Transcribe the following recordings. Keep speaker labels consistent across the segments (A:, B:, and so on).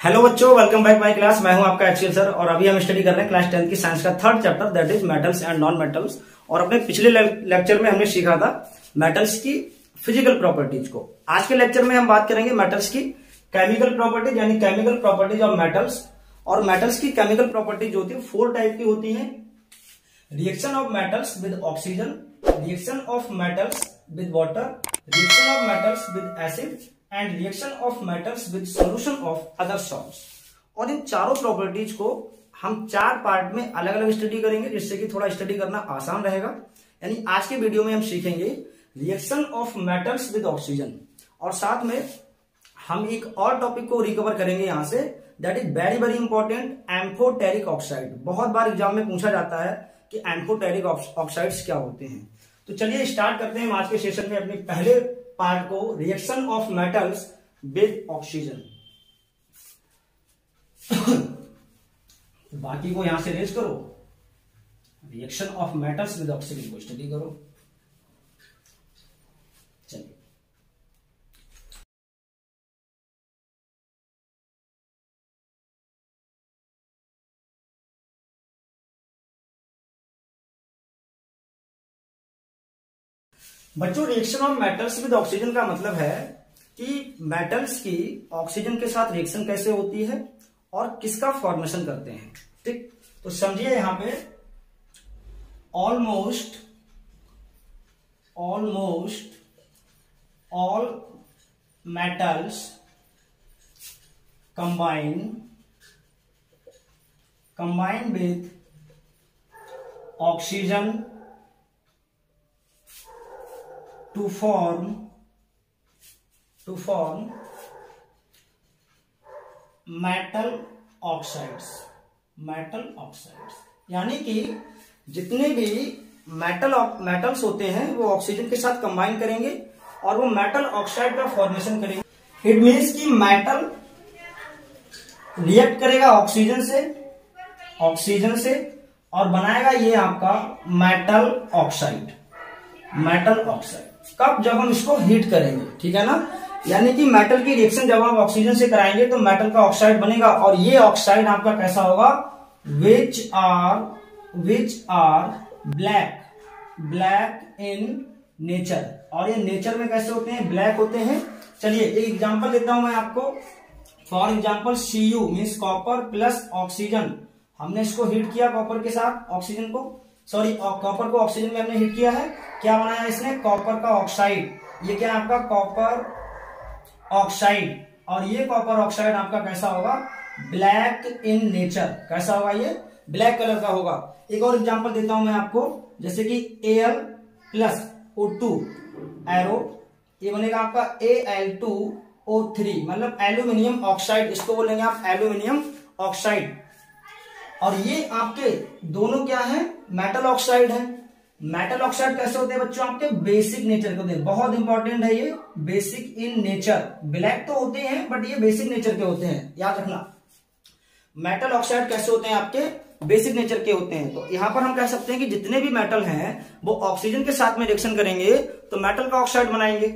A: Hello बच्चों, welcome back my class. मैं हूं आपका एक्चुअल सर और अभी हम स्टडी कर रहे हैं क्लास 10 की साइंस का third chapter that is metals and non metals. और अपने पिछले लेक्चर में हमने सीखा था मेटल्स की फिजिकल प्रॉपर्टीज को। आज के लेक्चर में हम बात करेंगे मेटल्स की केमिकल प्रॉपर्टीज यानी केमिकल प्रॉपर्टीज ऑफ मेटल्स। और मेटल्स की केमिकल प्रॉपर्टीज होती है 4 टाइप की होती है। Reaction of metals with oxygen, reaction of metals with water, reaction of metals with acid and reaction of metals with solution of other salts. और इन चारों properties को हम 4 पार्ट में अलग अलग स्टडी करेंगे, जिससे कि थोड़ा स्टडी करना आसान रहेगा। यानी आज के वीडियो में हम सीखेंगे reaction of metals with oxygen, और साथ में हम एक और टॉपिक को रिकवर करेंगे यहां से, that is very very important, amphoteric oxide. बहुत बार एग्जाम में पूछा जाता है कि एम्फोटेरिक ऑक्साइड्स क्या होते हैं। तो चलिए स्टार्ट करते हैं आज के सेशन में अपने पहले पार्ट को, reaction of metals with oxygen. बाकी को यहां से रेज करो, reaction of metals with oxygen को स्टडी करो। चलिए बच्चों, reaction of metals with oxygen का मतलब है कि मेटल्स की ऑक्सीजन के साथ रिएक्शन कैसे होती है और किसका फॉर्मेशन करते हैं। ठीक, तो समझिए यहां पे almost all metals combine with oxygen to form metal oxides। यानी कि जितने भी मेटल्स होते हैं वो ऑक्सीजन के साथ कंबाइन करेंगे और वो मेटल ऑक्साइड का फॉर्मेशन करेंगे। इट मीन्स कि मेटल रिएक्ट करेगा ऑक्सीजन से और बनाएगा ये आपका मेटल ऑक्साइड। कब? जब हम इसको हीट करेंगे, ठीक है ना। यानी कि मेटल की रिएक्शन जब आप ऑक्सीजन से कराएंगे तो मेटल का ऑक्साइड बनेगा, और ये ऑक्साइड आपका कैसा होगा, which are black in nature. और ये नेचर में कैसे होते हैं, ब्लैक होते हैं। चलिए एक एग्जांपल देता हूं मैं आपको। For example Cu means copper plus oxygen. हमने इसको हीट किया कॉपर के साथ ऑक्सीजन को, सॉरी कॉपर को ऑक्सीजन में हमने हीट किया है। क्या बनाया इसने, कॉपर का ऑक्साइड। ये क्या आपका कॉपर ऑक्साइड, और ये कॉपर ऑक्साइड आपका कैसा होगा, ब्लैक इन नेचर। कैसा होगा, ये ब्लैक कलर का होगा। एक और एग्जांपल देता हूं मैं आपको, जैसे कि Al प्लस O2 एरो, ये बनेगा आपका Al2O3, मतलब एल्यूमिनियम ऑक्साइड, इसको बोलेंगे आप एल्यूमिनियम ऑक्साइड। और ये आपके दोनों क्या है, मेटल ऑक्साइड है। मेटल ऑक्साइड कैसे होते हैं बच्चों, आपके बेसिक नेचर के होते हैं। बहुत इंपॉर्टेंट है ये, बेसिक इन नेचर। ब्लैक तो होते हैं बट ये बेसिक नेचर के होते हैं, याद रखना। मेटल ऑक्साइड कैसे होते हैं, आपके बेसिक नेचर के होते हैं। तो यहां पर हम कह सकते हैं कि जितने भी मेटल हैं वो ऑक्सीजन के साथ में रिएक्शन करेंगे तो मेटल का ऑक्साइड बनाएंगे,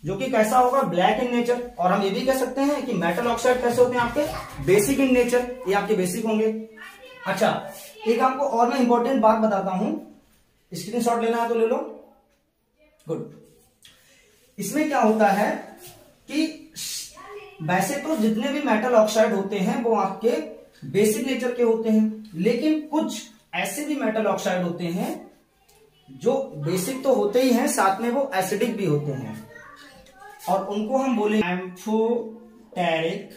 A: जो कि कैसा होगा, ब्लैक इन नेचर। और हम ये भी कह सकते हैं कि मेटल ऑक्साइड कैसे होते हैं, आपके बेसिक इन नेचर, ये आपके बेसिक होंगे। अच्छा, एक आपको और मैं इंपॉर्टेंट बात बताता हूं, स्क्रीनशॉट लेना है तो ले लो। गुड। इसमें क्या होता है कि वैसे तो जितने भी मेटल ऑक्साइड होते हैं वो आपके बेसिक नेचर के होते हैं, लेकिन कुछ ऐसे भी मेटल ऑक्साइड होते हैं जो बेसिक तो होते ही हैं, साथ में वो एसिडिक भी होते हैं, और उनको हम बोलेंगे एम्फोटेरिक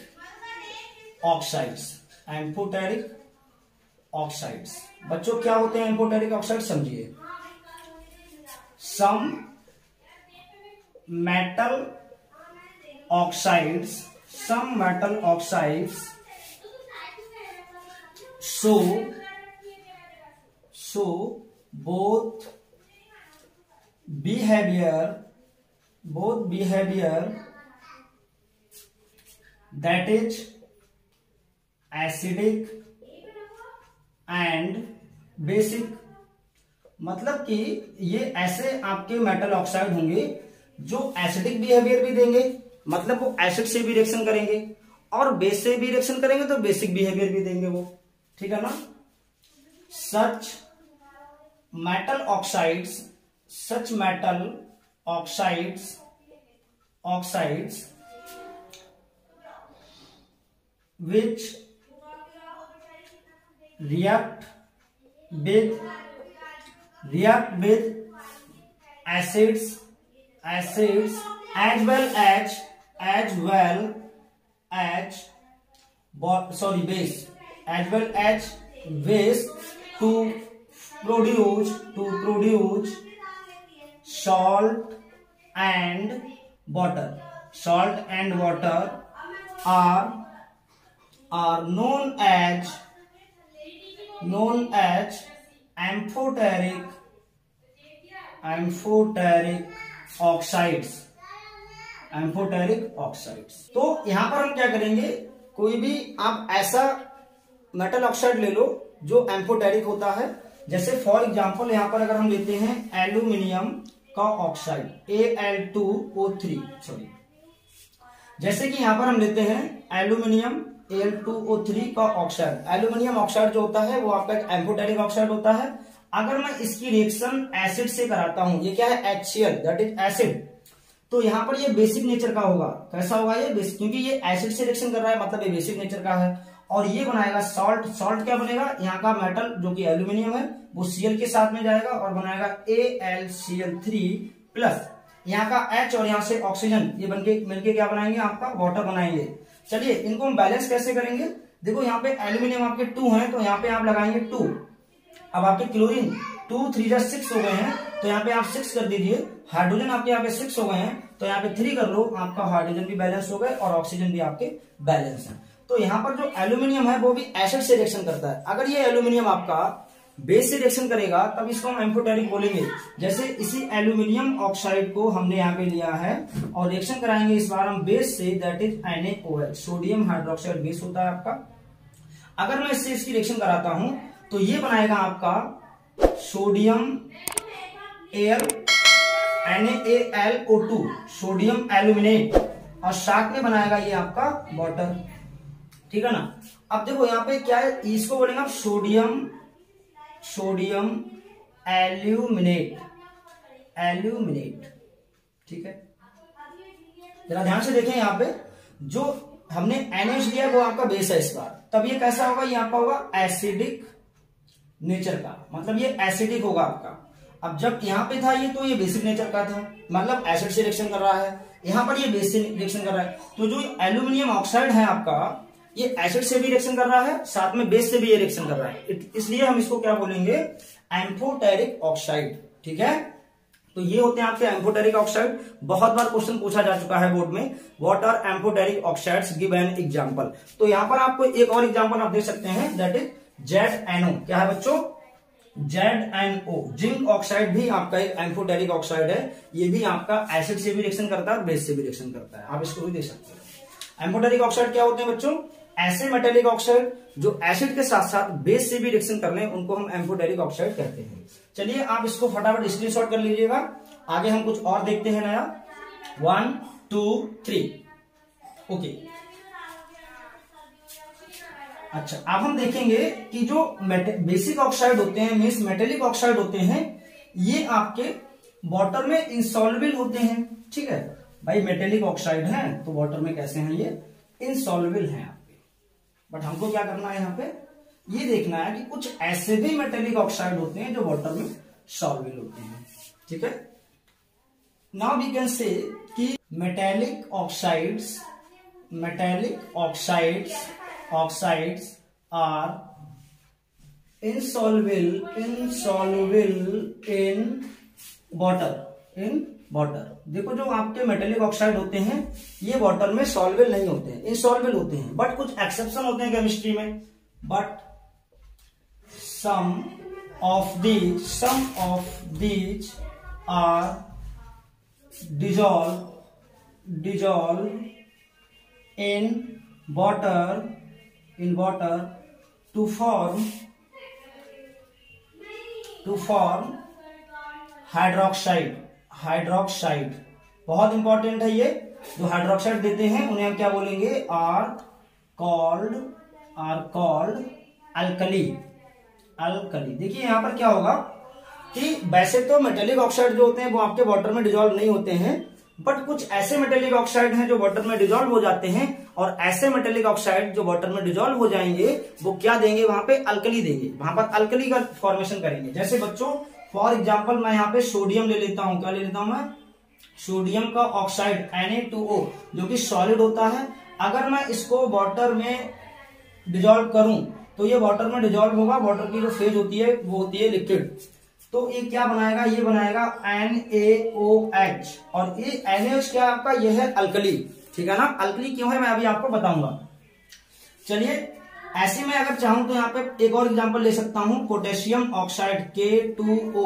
A: ऑक्साइड्स। बच्चों क्या होते हैं एम्फोटेरिक ऑक्साइड, समझिए। Some metal oxides show both behavior that is acidic and basic। मतलब कि ये ऐसे आपके मेटल ऑक्साइड होंगे जो एसिडिक बिहेवियर भी देंगे, मतलब वो एसिड से भी रिएक्शन करेंगे, और बेस से भी रिएक्शन करेंगे तो बेसिक बिहेवियर भी देंगे वो, ठीक है ना। Such metal oxides which react with acids as well as base to produce salt and water are known as amphoteric oxides। तो यहां पर हम क्या करेंगे, कोई भी आप ऐसा मेटल ऑक्साइड ले लो जो एम्फोटेरिक होता है। जैसे फॉर एग्जांपल यहां पर अगर हम लेते हैं एल्यूमिनियम का ऑक्साइड Al2O3, सॉरी, जैसे कि यहां पर हम लेते हैं एल्यूमिनियम Al2O3 का ऑक्साइड। एल्यूमिनियम ऑक्साइड जो होता है वो आपका एक एम्फोटेरिक ऑक्साइड होता है। अगर मैं इसकी रिएक्शन एसिड से कराता हूं, ये क्या है HCl, दैट इज एसिड, तो यहां पर ये बेसिक नेचर का होगा। कैसा होगा ये बेसिक, क्योंकि ये एसिड से रिएक्शन कर रहा है मतलब ये बेसिक नेचर का है। और ये बनाएगा सॉल्ट क्या बनेगा, यहाँ का मेटल जो कि एल्यूमिनियम है वो Cl के साथ में जाएगा और बनाएगा AlCl3 प्लस यहाँ का H और यहाँ से ऑक्सीजन, ये बनके मिलके क्या बनाएंगे, आपका वाटर बनाएंगे। चलिए इनको हम बैलेंस कैसे करेंगे, देखो यहाँ पे एल्यूमिनियम आपके 2 हैं तो यहाँ पे आप लगाएंगे 2। अब आपके क्लोरीन 2 3 जा 6 हो गए हैं तो यहाँ पे आप 6 कर दीजिए। हाइड्रोजन आपके यहाँ पे 6 हो गए हैं तो यहाँ पे 3 कर लो, आपका हाइड्रोजन भी बैलेंस हो गए और ऑक्सीजन भी आपके बैलेंस है। तो यहाँ पर जो एल्यूमिनियम है वो भी एसिड से रिएक्शन करता है। अगर ये एल्यूमिनियम आपका बेस से रिएक्शन करेगा तब इसको हम एम्फोटेरिक बोलेंगे। जैसे इसी एल्यूमिनियम ऑक्साइड को हमने यहाँ पे लिया है और रिएक्शन कराएंगे इस बार हम बेस से, that is NaOH, sodium hydroxide base होता है आपका। अगर मैं इससे इसकी रिएक्शन कराता हूं तो ये बनाएगा आपका सोडियम NaAlO2, सोडियम एल्यूमिनेट, और साथ में बनाएगा ये आपका वाटर, ठीक है ना। अब देखो यहाँ पे क्या है, इसको बोलेंगे आप सोडियम एल्यूमिनेट, ठीक है। जरा ध्यान से देखें, यहाँ पे जो हमने NaOH लिया वो आपका बेस है इस बार, तब ये कैसा होगा, ये आपका होगा एसिडिक नेचर का, मतलब ये एसिडिक होगा आपका। अब जब यहाँ पे था ये तो ये बेसिक नेचर का था, मतलब एसिड से रिएक्शन कर रहा है, यहाँ पर ये बेस से रिएक्शन कर रहा है। तो जो एल्यूमिनियम ऑक्साइड है आपका, ये एसिड से भी रिएक्शन कर रहा है, साथ में बेस से भी ये रिएक्शन कर रहा है, इसलिए हम इसको क्या बोलेंगे, एम्फोटेरिक ऑक्साइड, ठीक है। तो ये होते हैं आपके एम्फोटेरिक ऑक्साइड। बहुत बार क्वेश्चन पूछा जा चुका है बोर्ड में, what are amphoteric oxides, give an example. तो यहाँ पर आपको एक और एग्जांपल आप दे सकते हैं, दैट इज ZNO। क्या है बच्चों, ZNO, जिंक ऑक्साइड भी आपका एक एम्फोटेरिक ऑक्साइड है। ये भी आपका एसिड से भी रिएक्शन करता है और बेस से भी रिएक्शन करता है, आप इसको भी दे सकते हैं। एम्फोटेरिक ऑक्साइड क्या होते हैं बच्चों, ऐसे मेटेलिक ऑक्साइड जो एसिड के साथ साथ बेस से भी रिएक्शन कर लें उनको हम एम्फोटेरिक ऑक्साइड कहते हैं। चलिए आप इसको फटाफट स्क्रीनशॉट कर लीजिएगा, आगे हम कुछ और देखते हैं नया। 1 2 3 ओके। अच्छा, अब हम देखेंगे कि जो बेसिक ऑक्साइड होते हैं, मीन्स मेटेलिक ऑक्साइड होते हैं, ये आपके वाटर में इंसॉल्युबल होते हैं, ठीक है भाई। मेटेलिक ऑक्साइड है तो वाटर में कैसे हैं, ये इंसॉल्युबल हैं आपके। बट हमको क्या करना है, यहाँ पे ये देखना है कि कुछ ऐसे भी मेटेलिक ऑक्साइड होते हैं जो वाटर में सॉल्युबल होते हैं, ठीक है। नाउ वी कैन से कि metallic oxides are insoluble in water. देखो जो आपके मेटेलिक ऑक्साइड होते हैं ये वाटर में सॉल्युबल नहीं होते हैं, इनसॉल्युबल होते हैं। बट कुछ एक्सेप्शन होते हैं केमिस्ट्री में, but some of these are dissolve in water to form hydroxide. बहुत इंपॉर्टेंट है ये, जो हाइड्रोक्साइड देते हैं उन्हें हम क्या बोलेंगे, कॉल्ड अल्कली। देखिए यहां पर क्या होगा कि वैसे तो मेटेलिक ऑक्साइड जो होते हैं वो आपके वाटर में डिजोल्व नहीं होते हैं, बट कुछ ऐसे मेटेलिक ऑक्साइड हैं जो वाटर में डिजोल्व हो जाते हैं, और ऐसे मेटेलिक ऑक्साइड जो वाटर में डिजोल्व हो जाएंगे वो क्या देंगे, वहां पे अल्कली देंगे, वहां पर अल्कली का फॉर्मेशन करेंगे। जैसे बच्चों फॉर एग्जांपल मैं यहाँ पे सोडियम ले लेता हूं, क्या ले लेता हूं मैं, सोडियम का ऑक्साइड Na2O जो कि सॉलिड होता है। अगर मैं इसको वाटर में डिजोल्व करूं तो ये वाटर में डिजोल्व होगा, वाटर की जो फेज होती है वो होती है लिक्विड, तो ये क्या बनाएगा, ये बनाएगा NaOH, और ये NaOH क्या आपका, ये है अल्कली, ठीक है ना। अल्कली क्यों है मैं अभी आपको बताऊंगा। चलिए ऐसे में अगर चाहूं तो यहाँ पे एक और एग्जांपल ले सकता हूं, पोटेशियम ऑक्साइड K2O।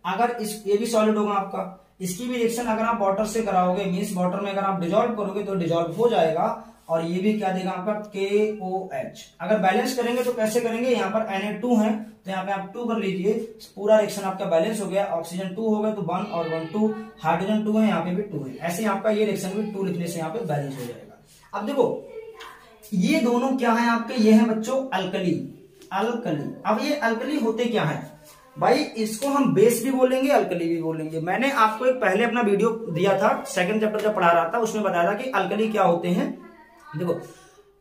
A: अगर ये भी सॉलिड होगा आपका, इसकी भी रिएक्शन अगर आप वाटर से कराओगे, मींस वाटर में अगर आप डिजोल्व करोगे तो डिजोल्व हो जाएगा, और ये भी क्या देगा आपका KOH। अगर बैलेंस करेंगे तो कैसे करेंगे, यहाँ पर Na2 है तो यहाँ पे आप 2 कर लीजिए, पूरा रिएक्शन आपका बैलेंस हो गया, ऑक्सीजन 2 हो गया तो 1 और 1 2, हाइड्रोजन 2 है, यहाँ पे भी 2 है, ऐसे आपका ये रिएक्शन भी 2 लिखने से यहाँ पे बैलेंस हो जाएगा। अब देखो ये दोनों क्या है आपके, ये है बच्चों अल्कली। अब ये अल्कली होते क्या है भाई, इसको हम बेस भी बोलेंगे अल्कली भी बोलेंगे। मैंने आपको एक पहले अपना वीडियो दिया था, सेकंड चैप्टर जब पढ़ा रहा था, उसमें बताया था कि अल्कली क्या होते हैं। देखो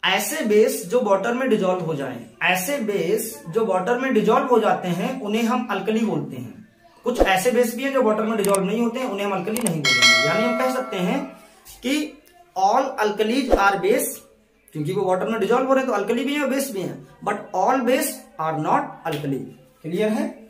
A: ऐसे बेस जो वाटर में डिजोल्व हो जाएं, ऐसे बेस जो वाटर में डिजोल्व हो जाते हैं उन्हें हम अल्कली बोलते हैं। कुछ ऐसे बेस भी है जो वाटर में डिजोल्व नहीं होते हैं, उन्हें हम अल्कली नहीं बोलेंगे। यानी हम कह सकते हैं कि ऑल अल्कलीज आर बेस, क्योंकि वो वाटर में डिजोल्व हो रहे हैं तो अल्कली भी है और बेस भी है, but all base are not alkali. Clear है।